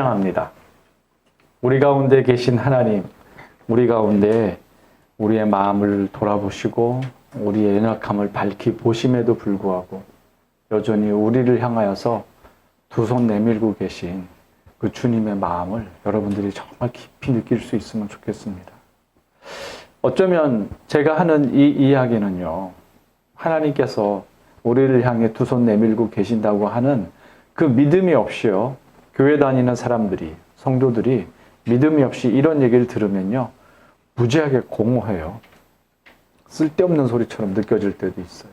합니다. 우리 가운데 계신 하나님, 우리 가운데 우리의 마음을 돌아보시고 우리의 연약함을 밝히 보심에도 불구하고 여전히 우리를 향하여서 두 손 내밀고 계신 그 주님의 마음을 여러분들이 정말 깊이 느낄 수 있으면 좋겠습니다. 어쩌면 제가 하는 이 이야기는요, 하나님께서 우리를 향해 두 손 내밀고 계신다고 하는 그 믿음이 없이요, 교회 다니는 사람들이, 성도들이 믿음이 없이 이런 얘기를 들으면요, 무지하게 공허해요. 쓸데없는 소리처럼 느껴질 때도 있어요.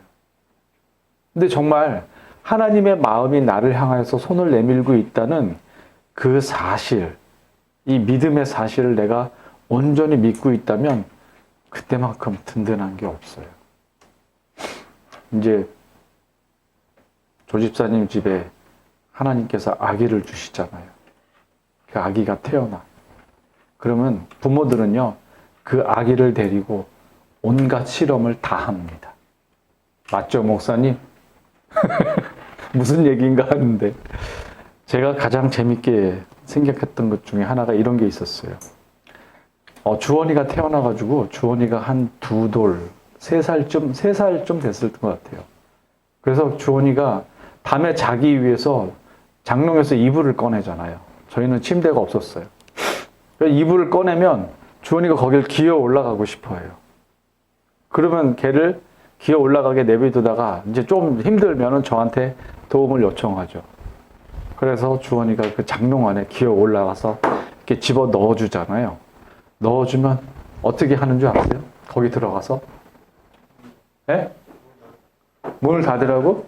근데 정말 하나님의 마음이 나를 향해서 손을 내밀고 있다는 그 사실, 이 믿음의 사실을 내가 온전히 믿고 있다면 그때만큼 든든한 게 없어요. 이제 조집사님 집에 하나님께서 아기를 주시잖아요. 그 아기가 태어나. 그러면 부모들은요, 그 아기를 데리고 온갖 실험을 다 합니다. 맞죠, 목사님? 무슨 얘기인가 하는데 제가 가장 재밌게 생각했던 것 중에 하나가 이런 게 있었어요. 주원이가 태어나가지고 주원이가 한 2돌, 3살쯤 됐을 것 같아요. 그래서 주원이가 밤에 자기 위해서 장롱에서 이불을 꺼내잖아요. 저희는 침대가 없었어요. 이불을 꺼내면 주원이가 거길 기어 올라가고 싶어 해요. 그러면 걔를 기어 올라가게 내비두다가 이제 좀 힘들면은 저한테 도움을 요청하죠. 그래서 주원이가 그 장롱 안에 기어 올라가서 이렇게 집어 넣어주잖아요. 넣어주면 어떻게 하는 줄 아세요? 거기 들어가서? 예? 문을 닫으라고?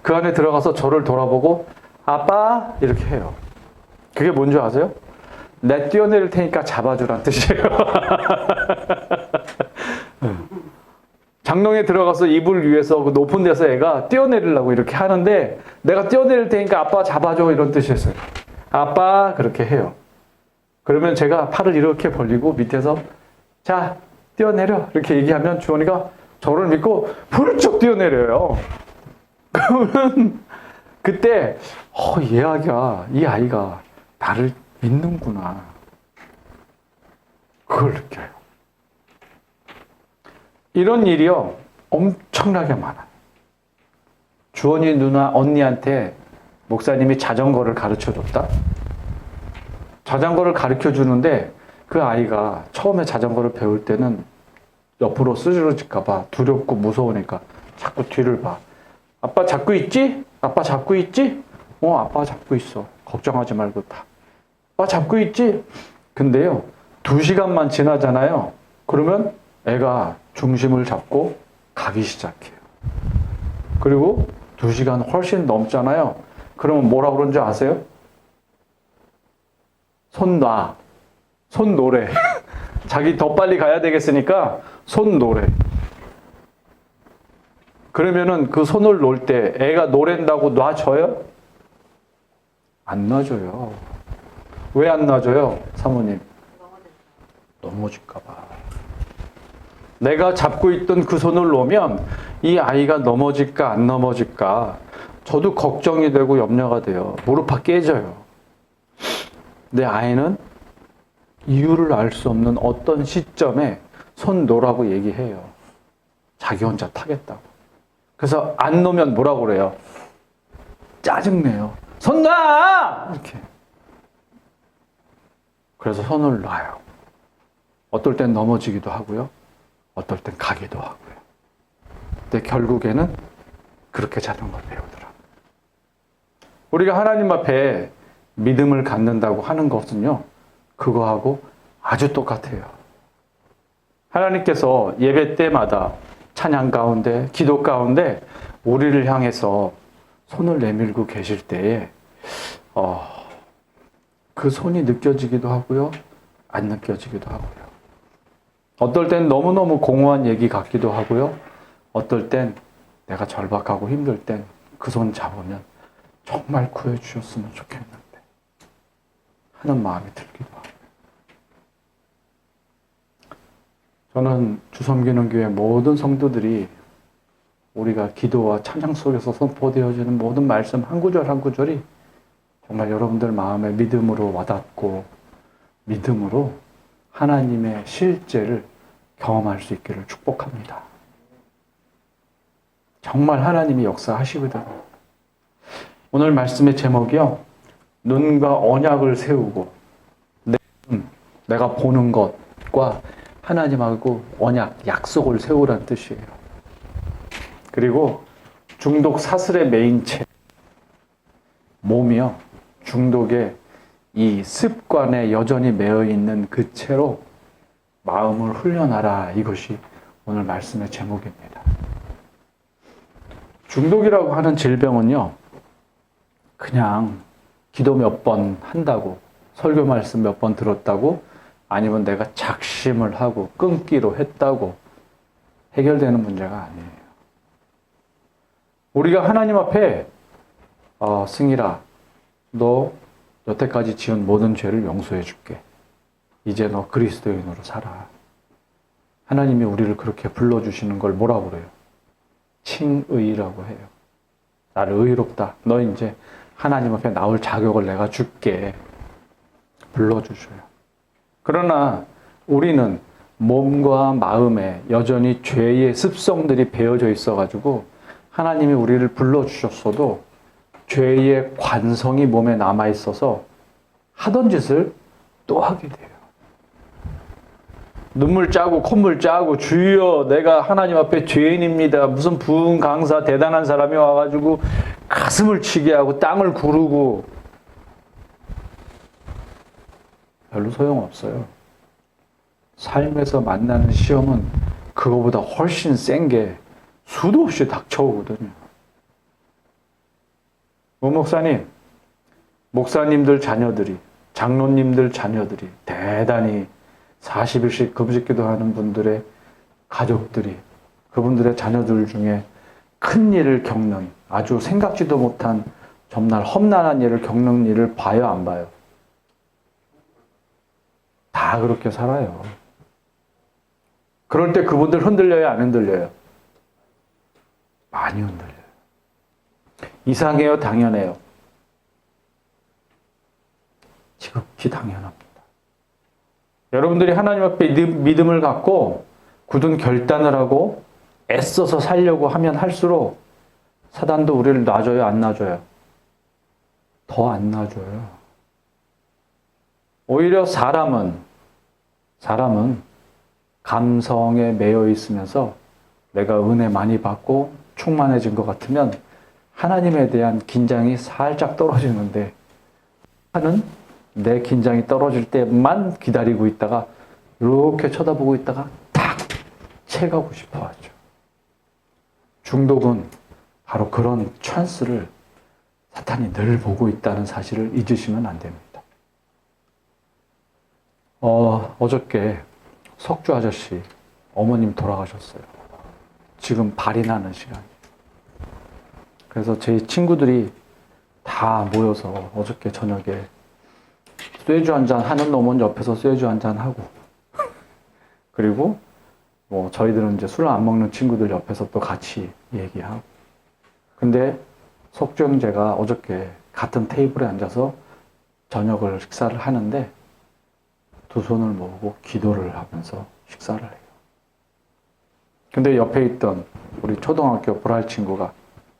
그 안에 들어가서 저를 돌아보고 아빠 이렇게 해요. 그게 뭔지 아세요? 내 뛰어내릴 테니까 잡아주란 뜻이에요. 장롱에 들어가서 이불 위에서 그 높은 데서 애가 뛰어내리려고 이렇게 하는데 내가 뛰어내릴 테니까 아빠 잡아줘 이런 뜻이었어요. 아빠 그렇게 해요. 그러면 제가 팔을 이렇게 벌리고 밑에서 자 뛰어내려 이렇게 얘기하면 주원이가 저를 믿고 훌쩍 뛰어내려요. 그러면 그때 이 아이가 나를 믿는구나. 그걸 느껴요. 이런 일이요, 엄청나게 많아요. 주원이 누나 언니한테 목사님이 자전거를 가르쳐 줬다? 자전거를 가르쳐 주는데 그 아이가 처음에 자전거를 배울 때는 옆으로 쓰러질까봐 두렵고 무서우니까 자꾸 뒤를 봐. 아빠 잡고 있지? 아빠 잡고 있지? 아빠 잡고 있어. 걱정하지 말고 타. 아빠 잡고 있지? 근데요, 2시간만 지나잖아요. 그러면 애가 중심을 잡고 가기 시작해요. 그리고 2시간 훨씬 넘잖아요. 그러면 뭐라 그런지 아세요? 손 놔. 손 놓으래. 자기 더 빨리 가야 되겠으니까 손 놓으래. 그러면은 그 손을 놓을 때 애가 놓랜다고 놔줘요? 안 놔줘요. 왜 안 놔줘요, 사모님? 넘어질까봐. 내가 잡고 있던 그 손을 놓으면 이 아이가 넘어질까 안 넘어질까 저도 걱정이 되고 염려가 돼요. 무릎이 깨져요. 내 아이는 이유를 알 수 없는 어떤 시점에 손 놓으라고 얘기해요. 자기 혼자 타겠다고. 그래서 안 놓으면 뭐라고 그래요? 짜증내요. 손 놔! 이렇게. 그래서 손을 놔요. 어떨 땐 넘어지기도 하고요. 어떨 땐 가기도 하고요. 근데 결국에는 그렇게 자전거 배우더라. 우리가 하나님 앞에 믿음을 갖는다고 하는 것은요, 그거하고 아주 똑같아요. 하나님께서 예배 때마다 찬양 가운데, 기도 가운데 우리를 향해서 손을 내밀고 계실 때에 그 손이 느껴지기도 하고요, 안 느껴지기도 하고요. 어떨 땐 너무너무 공허한 얘기 같기도 하고요. 어떨 땐 내가 절박하고 힘들 땐 그 손 잡으면 정말 구해주셨으면 좋겠는데 하는 마음이 들기도 하고요. 저는 주섬기는 교회 모든 성도들이 우리가 기도와 찬양 속에서 선포되어지는 모든 말씀 한 구절 한 구절이 정말 여러분들 마음에 믿음으로 와닿고 믿음으로 하나님의 실제를 경험할 수 있기를 축복합니다. 정말 하나님이 역사하시거든요. 오늘 말씀의 제목이요. 눈과 언약을 세우고 내가 보는 것과 하나님하고 언약, 약속을 세우라는 뜻이에요. 그리고 중독 사슬의 메인체 몸이요. 중독의 이 습관에 여전히 매여 있는 그 채로 마음을 훈련하라. 이것이 오늘 말씀의 제목입니다. 중독이라고 하는 질병은요. 그냥 기도 몇 번 한다고 설교 말씀 몇 번 들었다고 아니면 내가 작심을 하고 끊기로 했다고 해결되는 문제가 아니에요. 우리가 하나님 앞에 승희라 너 여태까지 지은 모든 죄를 용서해 줄게. 이제 너 그리스도인으로 살아. 하나님이 우리를 그렇게 불러주시는 걸 뭐라고 그래요? 칭의라고 해요. 나를 의롭다. 너 이제 하나님 앞에 나올 자격을 내가 줄게. 불러주셔요. 그러나 우리는 몸과 마음에 여전히 죄의 습성들이 배어져 있어가지고 하나님이 우리를 불러주셨어도 죄의 관성이 몸에 남아있어서 하던 짓을 또 하게 돼요. 눈물 짜고 콧물 짜고 주여 내가 하나님 앞에 죄인입니다. 무슨 부흥 강사 대단한 사람이 와가지고 가슴을 치게 하고 땅을 구르고 별로 소용없어요. 삶에서 만나는 시험은 그거보다 훨씬 센 게 수도 없이 닥쳐오거든요. 목사님, 목사님들 자녀들이, 장로님들 자녀들이 대단히 40일씩 금식기도 하는 분들의 가족들이 그분들의 자녀들 중에 큰 일을 겪는 아주 생각지도 못한 정말 험난한 일을 겪는 일을 봐요, 안 봐요? 다 그렇게 살아요. 그럴 때 그분들 흔들려요, 안 흔들려요? 많이 흔들려요. 이상해요, 당연해요? 지극히 당연합니다. 여러분들이 하나님 앞에 믿음을 갖고 굳은 결단을 하고 애써서 살려고 하면 할수록 사단도 우리를 놔줘요, 안 놔줘요? 더 안 놔줘요. 오히려 사람은 감성에 매여 있으면서 내가 은혜 많이 받고 충만해진 것 같으면 하나님에 대한 긴장이 살짝 떨어지는데 하는 내 긴장이 떨어질 때만 기다리고 있다가 이렇게 쳐다보고 있다가 탁 채가고 싶어 하죠. 중독은 바로 그런 찬스를 사탄이 늘 보고 있다는 사실을 잊으시면 안 됩니다. 어저께 석주 아저씨 어머님 돌아가셨어요. 지금 발이 나는 시간이에요. 그래서 제 친구들이 다 모여서 어저께 저녁에 쇠주 한잔 하는 놈은 옆에서 쇠주 한잔 하고 그리고 뭐 저희들은 이제 술 안 먹는 친구들 옆에서 또 같이 얘기하고 근데 석주 형제가 어저께 같은 테이블에 앉아서 저녁을 식사를 하는데 두 손을 모으고 기도를 하면서 식사를 해요. 근데 옆에 있던 우리 초등학교 불알 친구가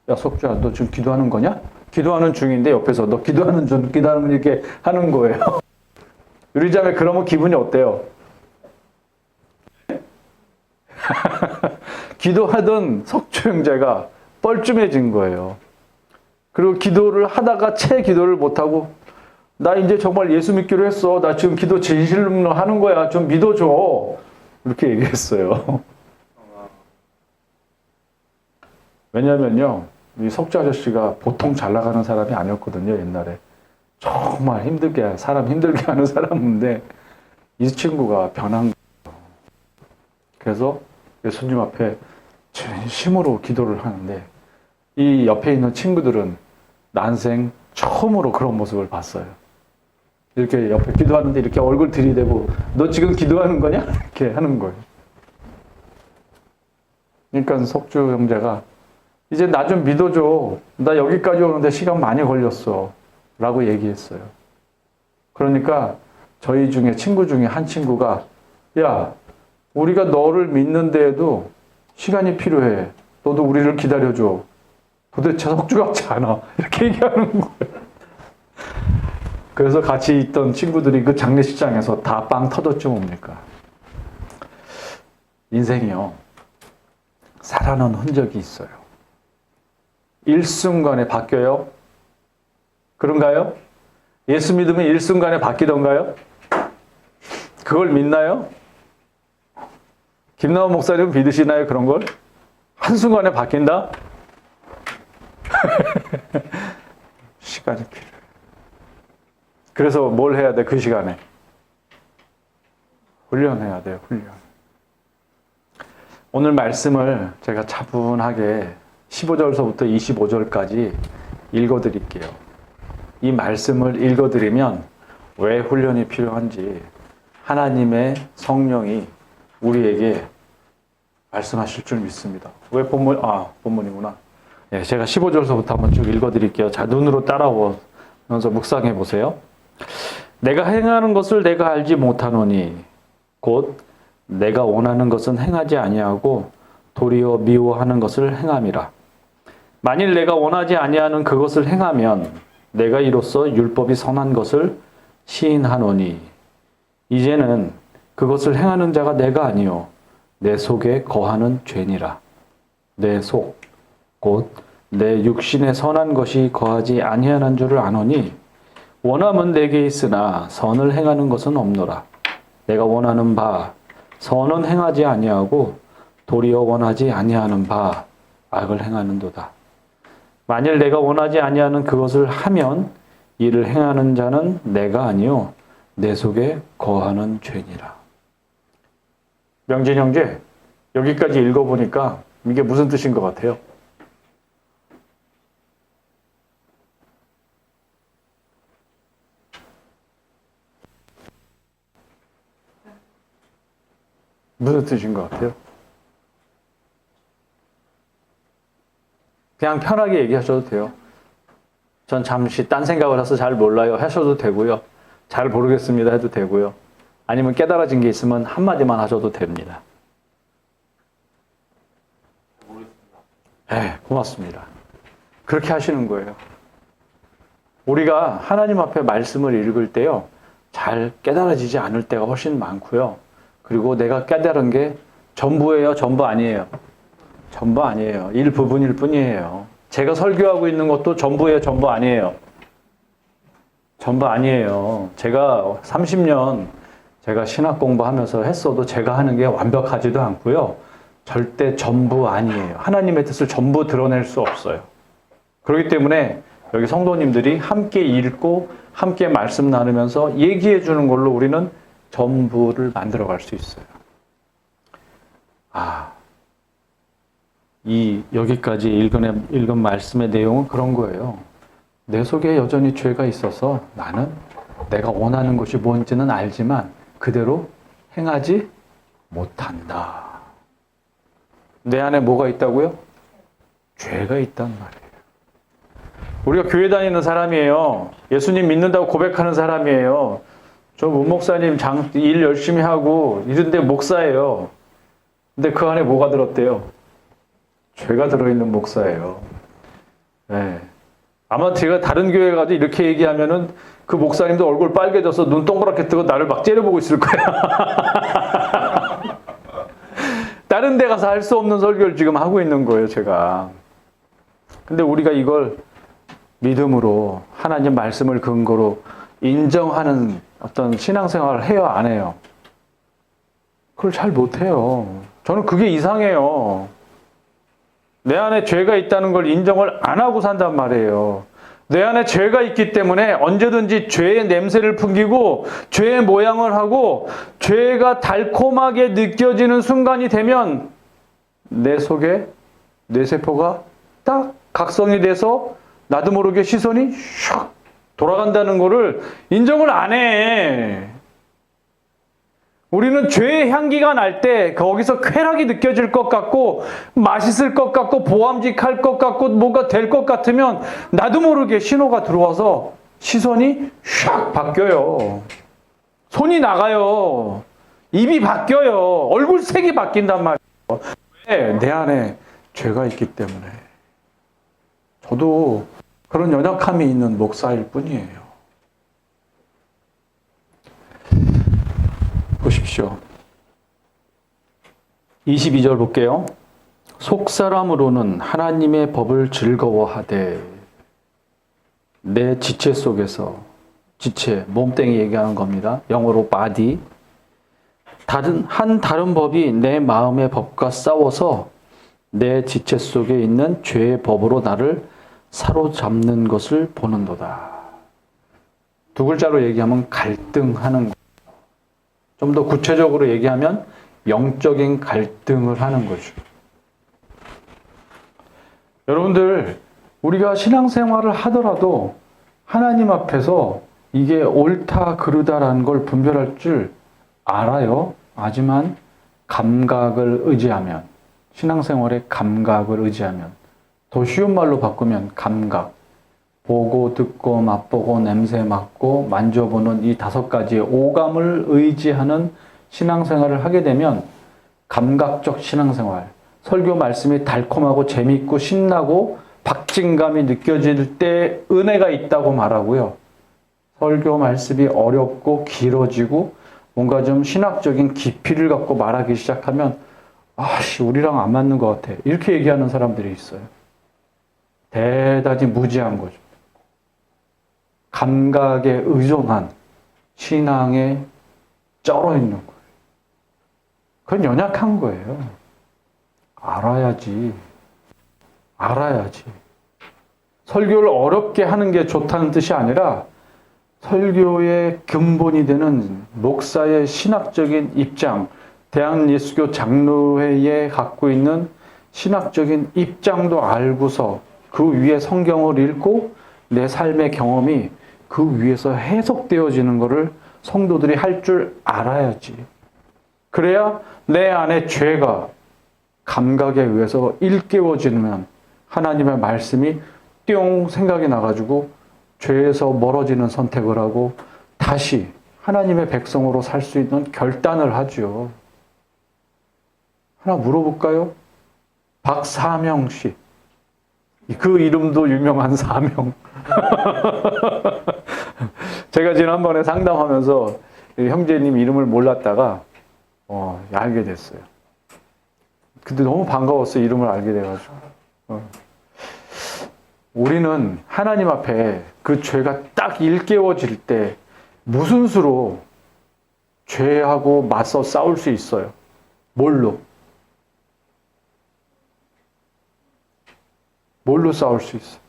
야 석주야 너 지금 기도하는 거냐? 기도하는 중인데 옆에서 너 기도하는 이렇게 하는 거예요. 우리 자매 그러면 기분이 어때요? 기도하던 석주 형제가 뻘쭘해진 거예요. 그리고 기도를 하다가 채 기도를 못하고 나 이제 정말 예수 믿기로 했어. 나 지금 기도 진실로 하는 거야. 좀 믿어줘. 이렇게 얘기했어요. 왜냐면요. 이 석주 아저씨가 보통 잘 나가는 사람이 아니었거든요. 옛날에. 정말 사람 힘들게 하는 사람인데 이 친구가 변한 거예요. 그래서 예수님 앞에 진심으로 기도를 하는데 이 옆에 있는 친구들은 난생 처음으로 그런 모습을 봤어요. 이렇게 옆에 기도하는데 이렇게 얼굴 들이대고 너 지금 기도하는 거냐? 이렇게 하는 거예요. 그러니까 석주 형제가 이제 나 좀 믿어줘. 나 여기까지 오는데 시간 많이 걸렸어. 라고 얘기했어요. 그러니까 저희 중에 친구 중에 한 친구가 야, 우리가 너를 믿는데에도 시간이 필요해. 너도 우리를 기다려줘. 도대체 석주 같지 않아. 이렇게 얘기하는 거예요. 그래서 같이 있던 친구들이 그 장례식장에서 다 빵 터졌죠, 뭡니까? 인생이요. 살아는 흔적이 있어요. 일순간에 바뀌어요? 그런가요? 예수 믿으면 일순간에 바뀌던가요? 그걸 믿나요? 김나원 목사님은 믿으시나요? 그런 걸? 한순간에 바뀐다? 시간이 필요해요. 그래서 뭘 해야 돼? 그 시간에? 훈련해야 돼요. 훈련. 오늘 말씀을 제가 차분하게 15절서부터 25절까지 읽어드릴게요. 이 말씀을 읽어드리면 왜 훈련이 필요한지 하나님의 성령이 우리에게 말씀하실 줄 믿습니다. 왜 본문이구나. 네, 제가 15절서부터 한번 쭉 읽어드릴게요. 자, 눈으로 따라오면서 묵상해 보세요. 내가 행하는 것을 내가 알지 못하노니 곧 내가 원하는 것은 행하지 아니하고 도리어 미워하는 것을 행함이라. 만일 내가 원하지 아니하는 그것을 행하면 내가 이로써 율법이 선한 것을 시인하노니 이제는 그것을 행하는 자가 내가 아니요 내 속에 거하는 죄니라. 내 속 곧 내 육신에 선한 것이 거하지 아니하는 줄을 아노니 원함은 내게 있으나 선을 행하는 것은 없노라. 내가 원하는 바 선은 행하지 아니하고 도리어 원하지 아니하는 바 악을 행하는도다. 만일 내가 원하지 아니하는 그것을 하면 이를 행하는 자는 내가 아니요 내 속에 거하는 죄니라. 명진 형제, 여기까지 읽어보니까 이게 무슨 뜻인 것 같아요? 무슨 뜻인 것 같아요? 그냥 편하게 얘기하셔도 돼요. 전 잠시 딴 생각을 해서 잘 몰라요 하셔도 되고요. 잘 모르겠습니다 해도 되고요. 아니면 깨달아진 게 있으면 한마디만 하셔도 됩니다. 네, 고맙습니다. 그렇게 하시는 거예요. 우리가 하나님 앞에 말씀을 읽을 때요. 잘 깨달아지지 않을 때가 훨씬 많고요. 그리고 내가 깨달은 게 전부예요? 전부 아니에요? 전부 아니에요. 일부분일 뿐이에요. 제가 설교하고 있는 것도 전부예요? 전부 아니에요? 전부 아니에요. 제가 30년 제가 신학 공부하면서 했어도 제가 하는 게 완벽하지도 않고요. 절대 전부 아니에요. 하나님의 뜻을 전부 드러낼 수 없어요. 그렇기 때문에 여기 성도님들이 함께 읽고 함께 말씀 나누면서 얘기해 주는 걸로 우리는 전부를 만들어갈 수 있어요. 여기까지 읽은 말씀의 내용은 그런 거예요. 내 속에 여전히 죄가 있어서 나는 내가 원하는 것이 뭔지는 알지만 그대로 행하지 못한다. 내 안에 뭐가 있다고요? 죄가 있단 말이에요. 우리가 교회 다니는 사람이에요. 예수님 믿는다고 고백하는 사람이에요. 저 문 목사님 일 열심히 하고 이런데 목사예요. 근데 그 안에 뭐가 들었대요? 죄가 들어있는 목사예요. 네. 아마 제가 다른 교회 가도 이렇게 얘기하면은 그 목사님도 얼굴 빨개져서 눈 동그랗게 뜨고 나를 막 째려보고 있을 거야. 다른 데 가서 할 수 없는 설교를 지금 하고 있는 거예요, 제가. 근데 우리가 이걸 믿음으로 하나님 말씀을 근거로 인정하는 어떤 신앙생활을 해요, 안 해요? 그걸 잘 못해요. 저는 그게 이상해요. 내 안에 죄가 있다는 걸 인정을 안 하고 산단 말이에요. 내 안에 죄가 있기 때문에 언제든지 죄의 냄새를 풍기고 죄의 모양을 하고 죄가 달콤하게 느껴지는 순간이 되면 내 속에 뇌세포가 딱 각성이 돼서 나도 모르게 시선이 샥 돌아간다는 거를 인정을 안 해. 우리는 죄의 향기가 날 때 거기서 쾌락이 느껴질 것 같고 맛있을 것 같고 보암직할 것 같고 뭔가 될 것 같으면 나도 모르게 신호가 들어와서 시선이 샥 바뀌어요. 손이 나가요. 입이 바뀌어요. 얼굴 색이 바뀐단 말이에요. 왜? 내 안에 죄가 있기 때문에. 저도 그런 연약함이 있는 목사일 뿐이에요. 보십시오. 22절 볼게요. 속사람으로는 하나님의 법을 즐거워하되 내 지체 속에서, 지체, 몸뚱이 얘기하는 겁니다. 영어로 body. 다른 법이 내 마음의 법과 싸워서 내 지체 속에 있는 죄의 법으로 나를 사로잡는 것을 보는도다. 두 글자로 얘기하면 갈등하는 것. 좀 더 구체적으로 얘기하면 영적인 갈등을 하는 거죠. 여러분들, 우리가 신앙생활을 하더라도 하나님 앞에서 이게 옳다 그르다라는 걸 분별할 줄 알아요. 하지만 감각을 의지하면, 신앙생활의 감각을 의지하면, 더 쉬운 말로 바꾸면 감각, 보고 듣고 맛보고 냄새 맡고 만져보는 이 5가지의 오감을 의지하는 신앙생활을 하게 되면 감각적 신앙생활, 설교 말씀이 달콤하고 재미있고 신나고 박진감이 느껴질 때 은혜가 있다고 말하고요. 설교 말씀이 어렵고 길어지고 뭔가 좀 신학적인 깊이를 갖고 말하기 시작하면 우리랑 안 맞는 것 같아. 이렇게 얘기하는 사람들이 있어요. 대단히 무지한 거죠. 감각에 의존한 신앙에 쩔어 있는 거예요. 그건 연약한 거예요. 알아야지. 설교를 어렵게 하는 게 좋다는 뜻이 아니라 설교의 근본이 되는 목사의 신학적인 입장, 대한예수교 장로회에 갖고 있는 신학적인 입장도 알고서 그 위에 성경을 읽고 내 삶의 경험이 그 위에서 해석되어지는 것을 성도들이 할 줄 알아야지. 그래야 내 안에 죄가 감각에 의해서 일깨워지면 하나님의 말씀이 띵 생각이 나가지고 죄에서 멀어지는 선택을 하고 다시 하나님의 백성으로 살 수 있는 결단을 하죠. 하나 물어볼까요? 박사명 씨. 그 이름도 유명한 사명. 제가 지난번에 상담하면서 형제님 이름을 몰랐다가 알게 됐어요. 근데 너무 반가웠어요. 이름을 알게 돼가지고. 우리는 하나님 앞에 그 죄가 딱 일깨워질 때 무슨 수로 죄하고 맞서 싸울 수 있어요? 뭘로 싸울 수 있어요?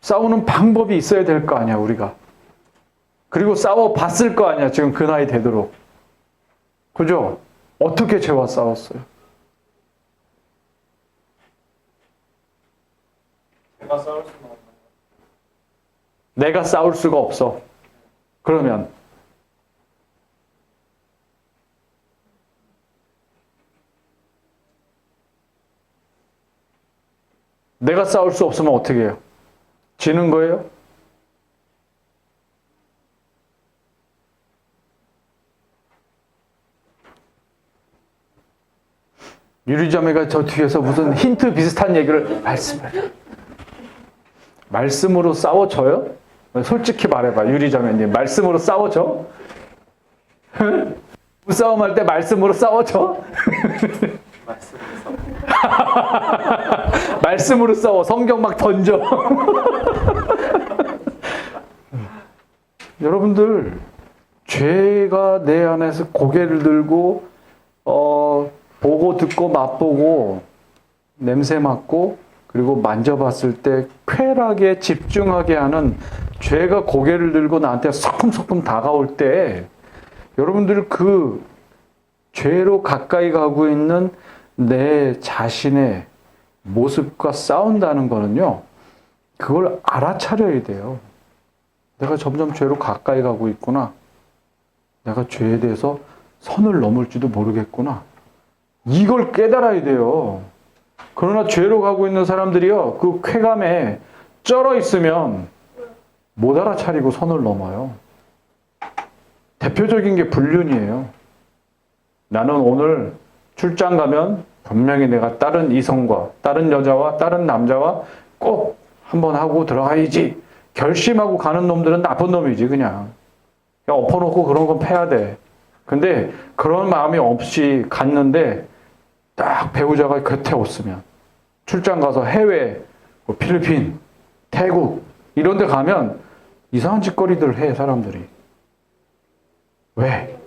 싸우는 방법이 있어야 될 거 아니야, 우리가. 그리고 싸워봤을 거 아니야, 지금 그 나이 되도록. 그죠? 어떻게 죄와 싸웠어요? 내가 싸울 수가 없어. 그러면 내가 싸울 수 없으면 어떻게 해요? 지는 거예요? 유리자매가 저 뒤에서 무슨 힌트 비슷한 얘기를 말씀으로 싸워줘요? 솔직히 말해봐, 유리자매님. 말씀으로 싸워줘? 싸움할 때 말씀으로 싸워줘? 말씀으로 싸워. 성경 막 던져. 여러분들, 죄가 내 안에서 고개를 들고 보고 듣고 맛보고 냄새 맡고 그리고 만져봤을 때 쾌락에 집중하게 하는 죄가 고개를 들고 나한테 소금소금 다가올 때 여러분들 그 죄로 가까이 가고 있는 내 자신의 모습과 싸운다는 거는요, 그걸 알아차려야 돼요. 내가 점점 죄로 가까이 가고 있구나. 내가 죄에 대해서 선을 넘을지도 모르겠구나. 이걸 깨달아야 돼요. 그러나 죄로 가고 있는 사람들이요, 그 쾌감에 쩔어 있으면 못 알아차리고 선을 넘어요. 대표적인 게 불륜이에요. 나는 오늘 출장 가면 분명히 내가 다른 이성과, 다른 여자와, 다른 남자와 꼭 한번 하고 들어가야지. 결심하고 가는 놈들은 나쁜 놈이지, 그냥. 엎어놓고 그런 건 패야 돼. 근데 그런 마음이 없이 갔는데 딱 배우자가 곁에 없으면, 출장 가서 해외, 뭐 필리핀, 태국 이런 데 가면 이상한 짓거리들을 해, 사람들이. 왜?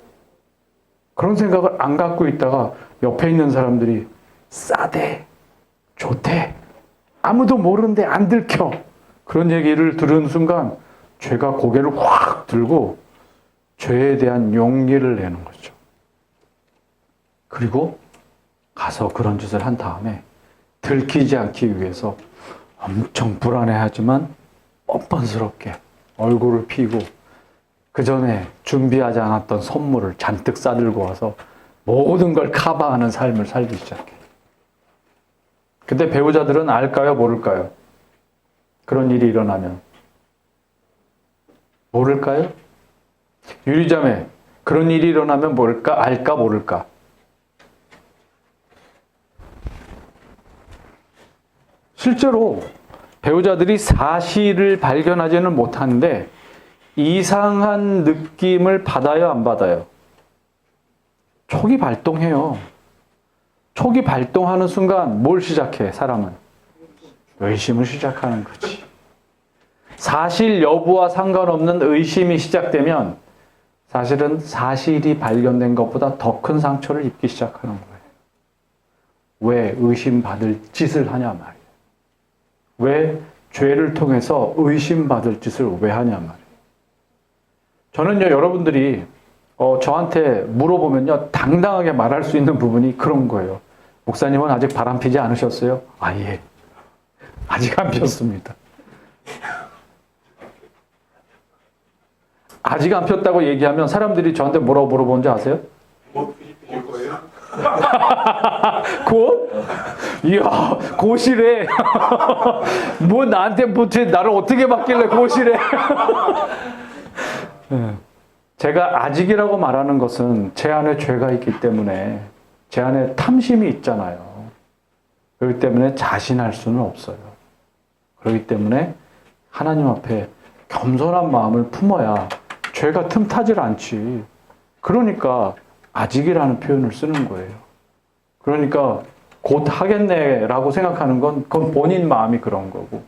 그런 생각을 안 갖고 있다가 옆에 있는 사람들이 싸대, 좋대, 아무도 모르는데 안 들켜. 그런 얘기를 들은 순간 죄가 고개를 확 들고 죄에 대한 용기를 내는 거죠. 그리고 가서 그런 짓을 한 다음에 들키지 않기 위해서 엄청 불안해하지만 뻔뻔스럽게 얼굴을 피고 그 전에 준비하지 않았던 선물을 잔뜩 싸들고 와서 모든 걸 커버하는 삶을 살기 시작해. 근데 배우자들은 알까요, 모를까요? 그런 일이 일어나면. 모를까요? 유리자매, 그런 일이 일어나면 모를까? 알까, 모를까? 실제로 배우자들이 사실을 발견하지는 못하는데 이상한 느낌을 받아요, 안 받아요? 촉이 발동해요. 촉이 발동하는 순간 뭘 시작해, 사람은? 의심을 시작하는 거지. 사실 여부와 상관없는 의심이 시작되면 사실은 사실이 발견된 것보다 더 큰 상처를 입기 시작하는 거예요. 왜 의심받을 짓을 하냐 말이에요. 왜 죄를 통해서 의심받을 짓을 왜 하냐 말이에요. 저는요, 여러분들이 저한테 물어보면요, 당당하게 말할 수 있는 부분이 그런 거예요. 목사님은 아직 바람 피지 않으셨어요? 아, 예. 아직 안 피었습니다. 아직 안 폈다고 얘기하면 사람들이 저한테 뭐라고 물어보는지 아세요? 뭐 피실 거예요? 곧? 이야, 곧이래. 뭐 나한테 나를 어떻게 받길래 곧이래. 제가 아직이라고 말하는 것은 제 안에 죄가 있기 때문에 제 안에 탐심이 있잖아요. 그렇기 때문에 자신할 수는 없어요. 그렇기 때문에 하나님 앞에 겸손한 마음을 품어야 죄가 틈타질 않지. 그러니까 아직이라는 표현을 쓰는 거예요. 그러니까 곧 하겠네라고 생각하는 건 그건 본인 마음이 그런 거고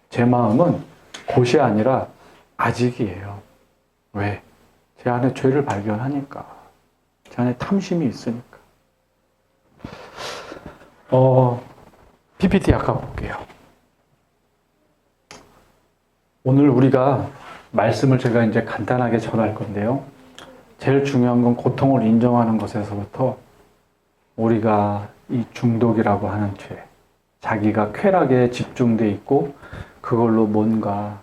제 마음은 곧이 아니라 아직이에요. 왜? 제 안에 죄를 발견하니까. 제 안에 탐심이 있으니까. PPT 아까 볼게요. 오늘 우리가 말씀을 제가 이제 간단하게 전할 건데요. 제일 중요한 건 고통을 인정하는 것에서부터 우리가 이 중독이라고 하는 죄, 자기가 쾌락에 집중돼 있고 그걸로 뭔가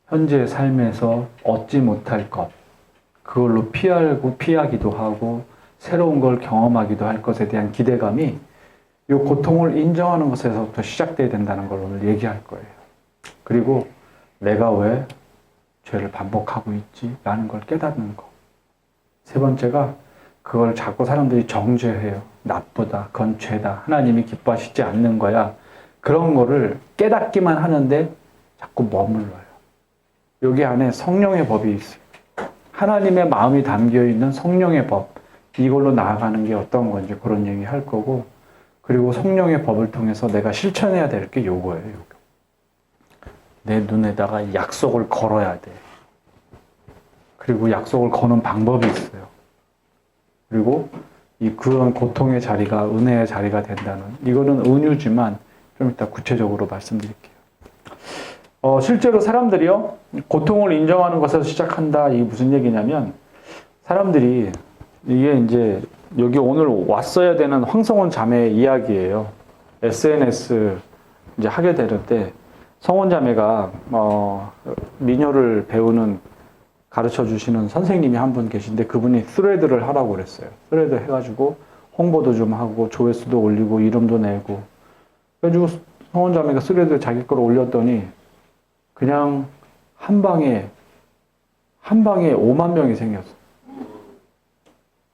현재의 삶에서 얻지 못할 것, 그걸로 피하기도 하고 새로운 걸 경험하기도 할 것에 대한 기대감이 이 고통을 인정하는 것에서부터 시작돼야 된다는 걸 오늘 얘기할 거예요. 그리고 내가 왜 죄를 반복하고 있지? 라는 걸 깨닫는 거. 세 번째가 그걸 자꾸 사람들이 정죄해요. 나쁘다. 그건 죄다. 하나님이 기뻐하시지 않는 거야. 그런 거를 깨닫기만 하는데 자꾸 머물러요. 여기 안에 성령의 법이 있어요. 하나님의 마음이 담겨있는 성령의 법. 이걸로 나아가는 게 어떤 건지 그런 얘기 할 거고 그리고 성령의 법을 통해서 내가 실천해야 될 게 요거예요. 요거. 내 눈에다가 약속을 걸어야 돼. 그리고 약속을 거는 방법이 있어요. 그리고 그런 고통의 자리가 은혜의 자리가 된다는 이거는 은유지만 좀 이따 구체적으로 말씀드릴게요. 실제로 사람들이요 고통을 인정하는 것에서 시작한다. 이게 무슨 얘기냐면 사람들이 이게 이제 여기 오늘 왔어야 되는 황성원 자매의 이야기예요. SNS 이제 하게 되는데 성원자매가 민요를 배우는 가르쳐 주시는 선생님이 한 분 계신데 그분이 스레드를 하라고 그랬어요. 스레드 해가지고 홍보도 좀 하고 조회수도 올리고 이름도 내고 그래가지고 성원자매가 스레드 자기 거로 올렸더니 그냥 한 방에 5만 명이 생겼어.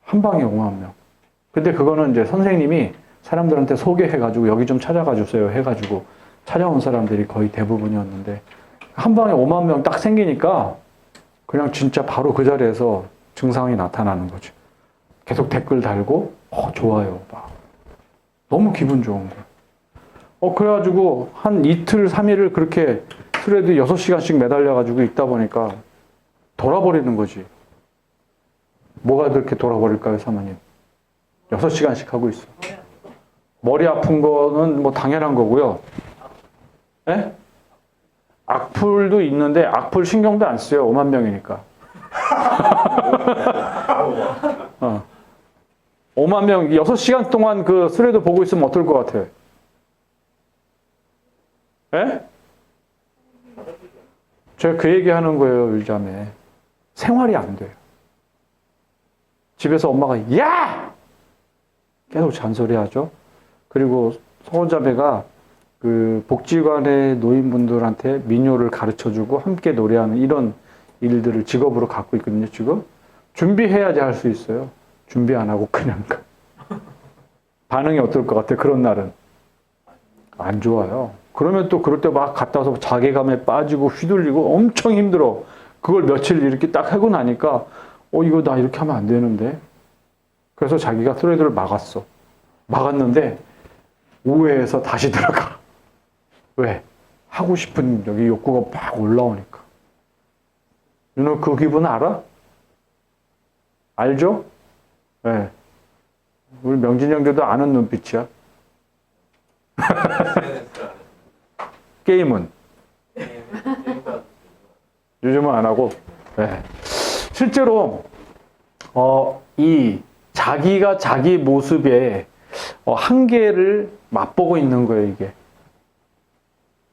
한 방에 5만 명. 근데 그거는 이제 선생님이 사람들한테 소개해가지고 여기 좀 찾아가 주세요 해가지고 찾아온 사람들이 거의 대부분이었는데 한 방에 5만 명 딱 생기니까 그냥 진짜 바로 그 자리에서 증상이 나타나는 거죠. 계속 댓글 달고 좋아요 막 너무 기분 좋은 거예요. 그래가지고 한 이틀 3일을 그렇게 스레드 6시간씩 매달려가지고 있다 보니까 돌아버리는 거지. 뭐가 그렇게 돌아버릴까요, 사모님? 6시간씩 하고 있어. 머리 아픈 거는 뭐 당연한 거고요. 예? 악플도 있는데 악플 신경도 안 써요. 5만 명이니까. 5만 명, 6시간 동안 그 스레드 보고 있으면 어떨 것 같아요? 예? 제가 그 얘기 하는 거예요, 요즘에. 생활이 안 돼요. 집에서 엄마가, 야! 계속 잔소리하죠. 그리고 성원자매가 그 복지관의 노인분들한테 민요를 가르쳐주고 함께 노래하는 이런 일들을 직업으로 갖고 있거든요, 지금. 준비해야지 할 수 있어요. 준비 안 하고 그냥 가. 반응이 어떨 것 같아요, 그런 날은? 안 좋아요. 그러면 또 그럴 때 막 갔다 와서 자괴감에 빠지고 휘둘리고 엄청 힘들어. 그걸 며칠 이렇게 딱 하고 나니까 이거 나 이렇게 하면 안 되는데. 그래서 자기가 스레드를 막았어. 막았는데 우회해서 다시 들어가. 왜? 하고 싶은 여기 욕구가 막 올라오니까. 윤호 그 기분 알아? 알죠? 네. 우리 명진이 형제도 아는 눈빛이야. 게임은? 요즘은 안 하고. 네. 실제로 이 자기가 자기 모습의 한계를 맛보고 있는 거예요, 이게.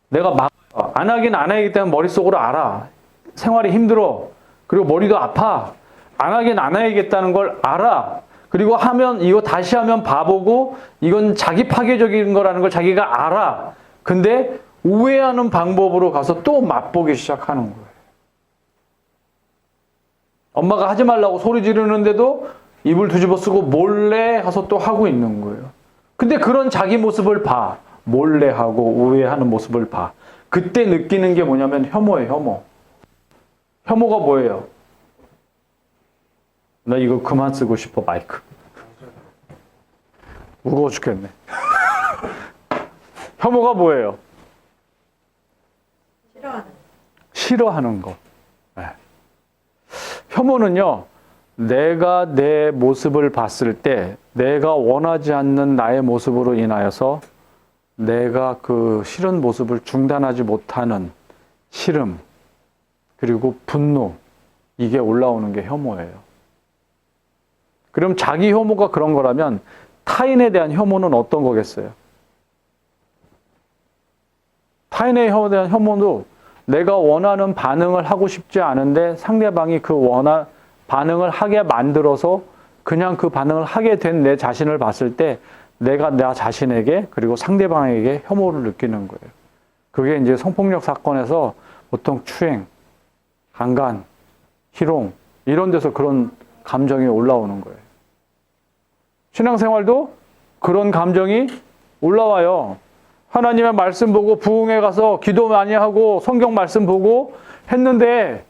내가 안 하긴 안 하기 때문에 머릿속으로 알아. 생활이 힘들어. 그리고 머리도 아파. 안 하긴 안 해야겠다는 걸 알아. 그리고 하면, 이거 다시 하면 바보고, 이건 자기 파괴적인 거라는 걸 자기가 알아. 근데 우회하는 방법으로 가서 또 맛보기 시작하는 거예요. 엄마가 하지 말라고 소리 지르는데도 입을 뒤집어 쓰고 몰래 가서 또 하고 있는 거예요. 근데 그런 자기 모습을 봐. 몰래 하고 우회하는 모습을 봐. 그때 느끼는 게 뭐냐면 혐오예요, 혐오. 혐오가 뭐예요? 나 이거 그만 쓰고 싶어, 마이크. 무거워 죽겠네. 혐오가 뭐예요? 싫어하는 거. 네. 혐오는요, 내가 내 모습을 봤을 때 내가 원하지 않는 나의 모습으로 인하여서 내가 그 싫은 모습을 중단하지 못하는 싫음, 그리고 분노, 이게 올라오는 게 혐오예요. 그럼 자기 혐오가 그런 거라면 타인에 대한 혐오는 어떤 거겠어요? 타인에 대한 혐오도 내가 원하는 반응을 하고 싶지 않은데 상대방이 그 반응을 하게 만들어서 그냥 그 반응을 하게 된 내 자신을 봤을 때 내가 나 자신에게 그리고 상대방에게 혐오를 느끼는 거예요. 그게 이제 성폭력 사건에서 보통 추행, 강간, 희롱 이런 데서 그런 감정이 올라오는 거예요. 신앙생활도 그런 감정이 올라와요. 하나님의 말씀 보고 부흥회 가서 기도 많이 하고 성경 말씀 보고 했는데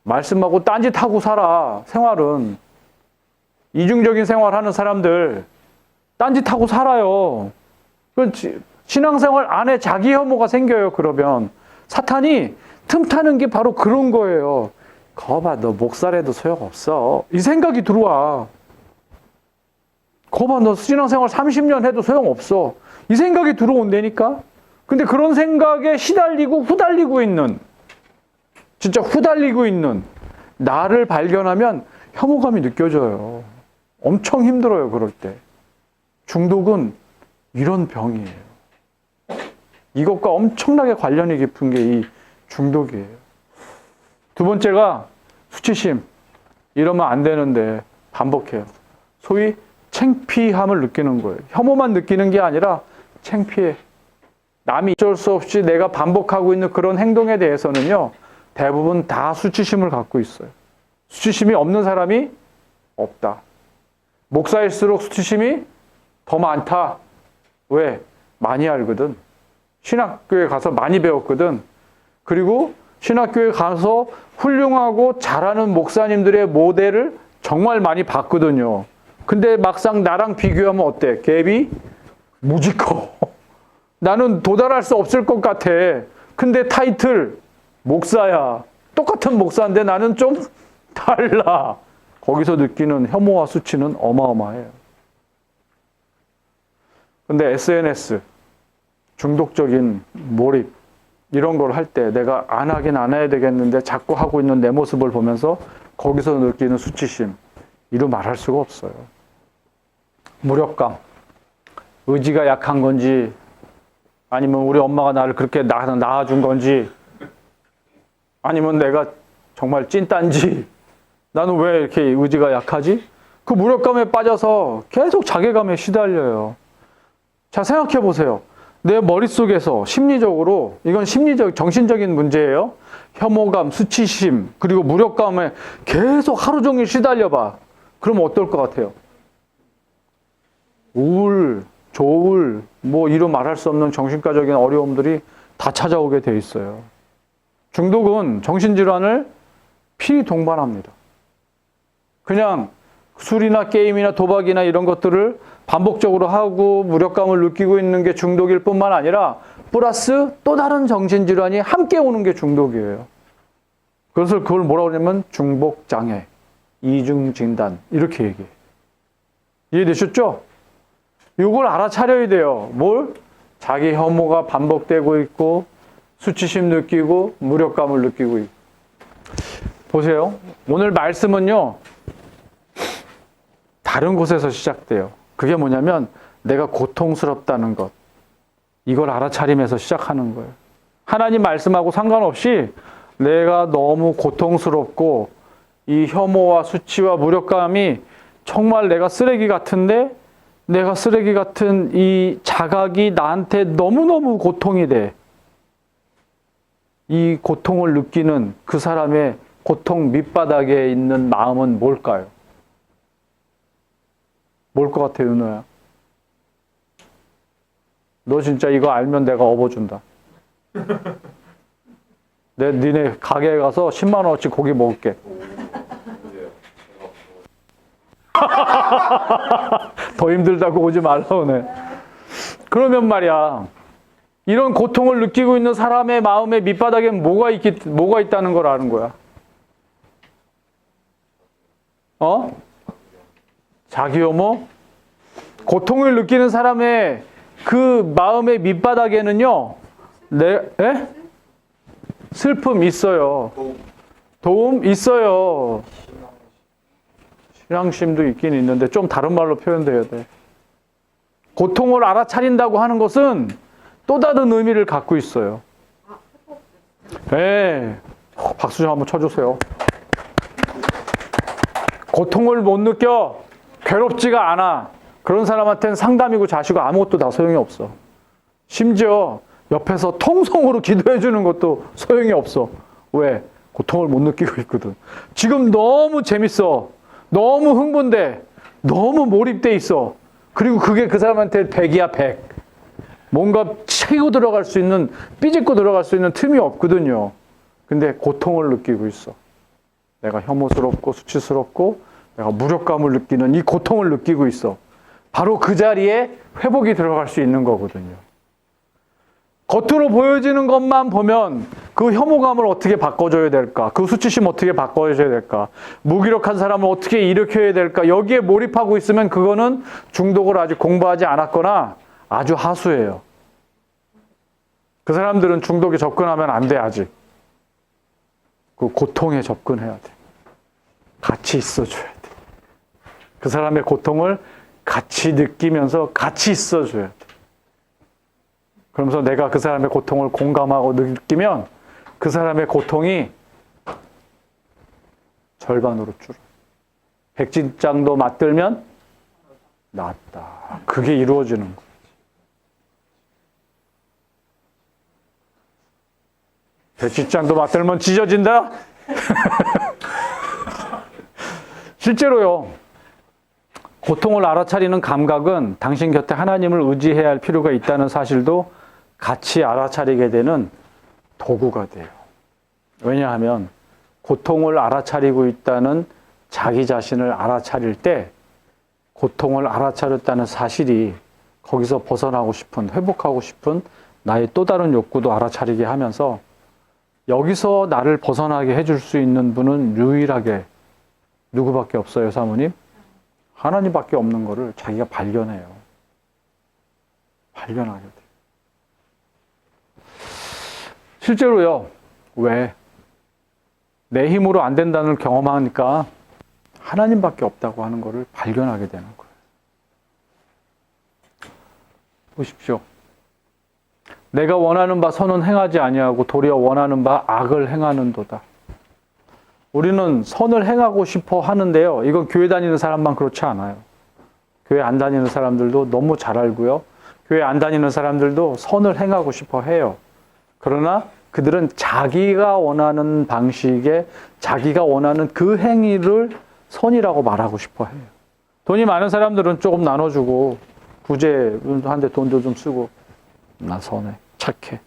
말씀하고 딴짓하고 살아. 생활은. 이중적인 생활하는 사람들 딴짓하고 살아요. 신앙생활 안에 자기 혐오가 생겨요. 그러면 사탄이 틈타는 게 바로 그런 거예요. 거봐, 너 목살해도 소용없어. 이 생각이 들어와. 거봐, 너 신앙생활 30년 해도 소용없어. 이 생각이 들어온다니까? 근데 그런 생각에 시달리고 후달리고 있는, 진짜 후달리고 있는 나를 발견하면 혐오감이 느껴져요. 엄청 힘들어요, 그럴 때. 중독은 이런 병이에요. 이것과 엄청나게 관련이 깊은 게 이 중독이에요. 두 번째가 수치심. 이러면 안 되는데 반복해요. 소위 창피함을 느끼는 거예요. 혐오만 느끼는 게 아니라 창피해. 남이 어쩔 수 없이 내가 반복하고 있는 그런 행동에 대해서는요, 대부분 다 수치심을 갖고 있어요. 수치심이 없는 사람이 없다. 목사일수록 수치심이 더 많다. 왜? 많이 알거든. 신학교에 가서 많이 배웠거든. 그리고 신학교에 가서 훌륭하고 잘하는 목사님들의 모델을 정말 많이 봤거든요. 근데 막상 나랑 비교하면 어때? 갭이 무지 커. 나는 도달할 수 없을 것 같아. 근데 타이틀 목사야. 똑같은 목사인데 나는 좀 달라. 거기서 느끼는 혐오와 수치는 어마어마해요. 근데 SNS, 중독적인 몰입, 이런 걸 할 때 내가 안 하긴 안 해야 되겠는데 자꾸 하고 있는 내 모습을 보면서 거기서 느끼는 수치심, 이루 말할 수가 없어요. 무력감, 의지가 약한 건지 아니면 우리 엄마가 나를 그렇게 낳아준 건지 아니면 내가 정말 찐딴지 나는 왜 이렇게 의지가 약하지? 그 무력감에 빠져서 계속 자괴감에 시달려요. 자, 생각해 보세요. 내 머릿속에서 심리적으로, 이건 정신적인 문제예요. 혐오감, 수치심, 그리고 무력감에 계속 하루 종일 시달려봐. 그럼 어떨 것 같아요? 우울, 조울, 뭐 이루 말할 수 없는 정신과적인 어려움들이 다 찾아오게 돼 있어요. 중독은 정신질환을 필히 동반합니다. 그냥 술이나 게임이나 도박이나 이런 것들을 반복적으로 하고 무력감을 느끼고 있는 게 중독일 뿐만 아니라 플러스 또 다른 정신질환이 함께 오는 게 중독이에요. 그걸 뭐라고 하냐면 중복장애, 이중진단 이렇게 얘기해요. 이해되셨죠? 이걸 알아차려야 돼요. 뭘? 자기 혐오가 반복되고 있고 수치심 느끼고 무력감을 느끼고 있고. 보세요. 오늘 말씀은요. 다른 곳에서 시작돼요. 그게 뭐냐면 내가 고통스럽다는 것. 이걸 알아차리면서 시작하는 거예요. 하나님 말씀하고 상관없이 내가 너무 고통스럽고 이 혐오와 수치와 무력감이 정말 내가 쓰레기 같은데 내가 쓰레기 같은 이 자각이 나한테 너무너무 고통이 돼. 이 고통을 느끼는 그 사람의 고통 밑바닥에 있는 마음은 뭘까요? 뭘 것 같아, 윤호야? 너 진짜 이거 알면 내가 업어준다. 니네 가게에 가서 10만 원어치 고기 먹을게. 더 힘들다고 오지 말라 오네. 그러면 말이야, 이런 고통을 느끼고 있는 사람의 마음의 밑바닥엔 뭐가 있다는 걸 아는 거야? 자기 혐오? 고통을 느끼는 사람의 그 마음의 밑바닥에는요, 슬픔 있어요. 도움 있어요. 신앙심도 있긴 있는데 좀 다른 말로 표현돼야 돼. 고통을 알아차린다고 하는 것은 또 다른 의미를 갖고 있어요. 네. 박수 좀 한번 쳐주세요. 고통을 못 느껴. 괴롭지가 않아. 그런 사람한테는 상담이고 자시고 아무것도 다 소용이 없어. 심지어 옆에서 통성으로 기도해 주는 것도 소용이 없어. 왜? 고통을 못 느끼고 있거든. 지금 너무 재밌어. 너무 흥분돼. 너무 몰입돼 있어. 그리고 그게 그 사람한테 100이야, 100. 뭔가 치고 들어갈 수 있는, 삐집고 들어갈 수 있는 틈이 없거든요. 근데 고통을 느끼고 있어. 내가 혐오스럽고 수치스럽고 내가 무력감을 느끼는 이 고통을 느끼고 있어. 바로 그 자리에 회복이 들어갈 수 있는 거거든요. 겉으로 보여지는 것만 보면 그 혐오감을 어떻게 바꿔줘야 될까? 그 수치심 어떻게 바꿔줘야 될까? 무기력한 사람을 어떻게 일으켜야 될까? 여기에 몰입하고 있으면 그거는 중독을 아직 공부하지 않았거나 아주 하수예요. 그 사람들은 중독에 접근하면 안 돼, 아직. 그 고통에 접근해야 돼. 같이 있어줘야 돼. 그 사람의 고통을 같이 느끼면서 같이 있어줘야 돼. 그러면서 내가 그 사람의 고통을 공감하고 느끼면 그 사람의 고통이 절반으로 줄어. 백진장도 맞들면 낫다. 그게 이루어지는 거예요. 백진장도 맞들면 찢어진다? 실제로요. 고통을 알아차리는 감각은 당신 곁에 하나님을 의지해야 할 필요가 있다는 사실도 같이 알아차리게 되는 도구가 돼요. 왜냐하면 고통을 알아차리고 있다는 자기 자신을 알아차릴 때 고통을 알아차렸다는 사실이 거기서 벗어나고 싶은, 회복하고 싶은 나의 또 다른 욕구도 알아차리게 하면서 여기서 나를 벗어나게 해줄 수 있는 분은 유일하게 누구밖에 없어요, 사모님? 하나님밖에 없는 거를 자기가 발견해요. 발견하게 돼요. 실제로요. 왜? 내 힘으로 안 된다는 걸 경험하니까 하나님밖에 없다고 하는 거를 발견하게 되는 거예요. 보십시오. 내가 원하는 바 선은 행하지 아니하고 도리어 원하는 바 악을 행하는도다. 우리는 선을 행하고 싶어 하는데요. 이건 교회 다니는 사람만 그렇지 않아요. 교회 안 다니는 사람들도 너무 잘 알고요. 교회 안 다니는 사람들도 선을 행하고 싶어 해요. 그러나 그들은 자기가 원하는 방식에 자기가 원하는 그 행위를 선이라고 말하고 싶어 해요. 돈이 많은 사람들은 조금 나눠주고 부재한테 돈도 좀 쓰고 나 선해, 착해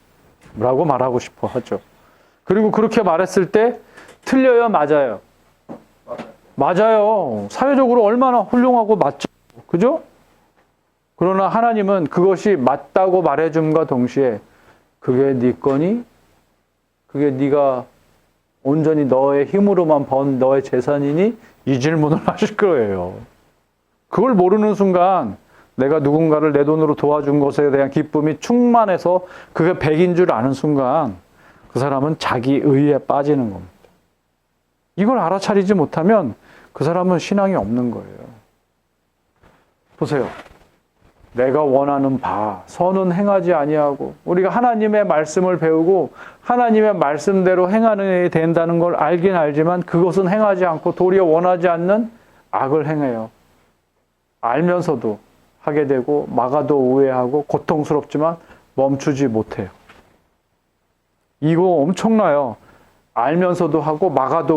라고 말하고 싶어 하죠. 그리고 그렇게 말했을 때 틀려요, 맞아요? 맞아요. 사회적으로 얼마나 훌륭하고 맞죠. 그죠? 그러나 하나님은 그것이 맞다고 말해줌과 동시에 그게 네 거니? 그게 네가 온전히 너의 힘으로만 번 너의 재산이니? 이 질문을 하실 거예요. 그걸 모르는 순간 내가 누군가를 내 돈으로 도와준 것에 대한 기쁨이 충만해서 그게 100인 줄 아는 순간 그 사람은 자기 의에 빠지는 겁니다. 이걸 알아차리지 못하면 그 사람은 신앙이 없는 거예요. 보세요. 내가 원하는 바 선은 행하지 아니하고 우리가 하나님의 말씀을 배우고 하나님의 말씀대로 행하는 된다는 걸 알긴 알지만 그것은 행하지 않고 도리어 원하지 않는 악을 행해요. 알면서도 하게 되고 막아도 우회하고 고통스럽지만 멈추지 못해요. 이거 엄청나요. 알면서도 하고 막아도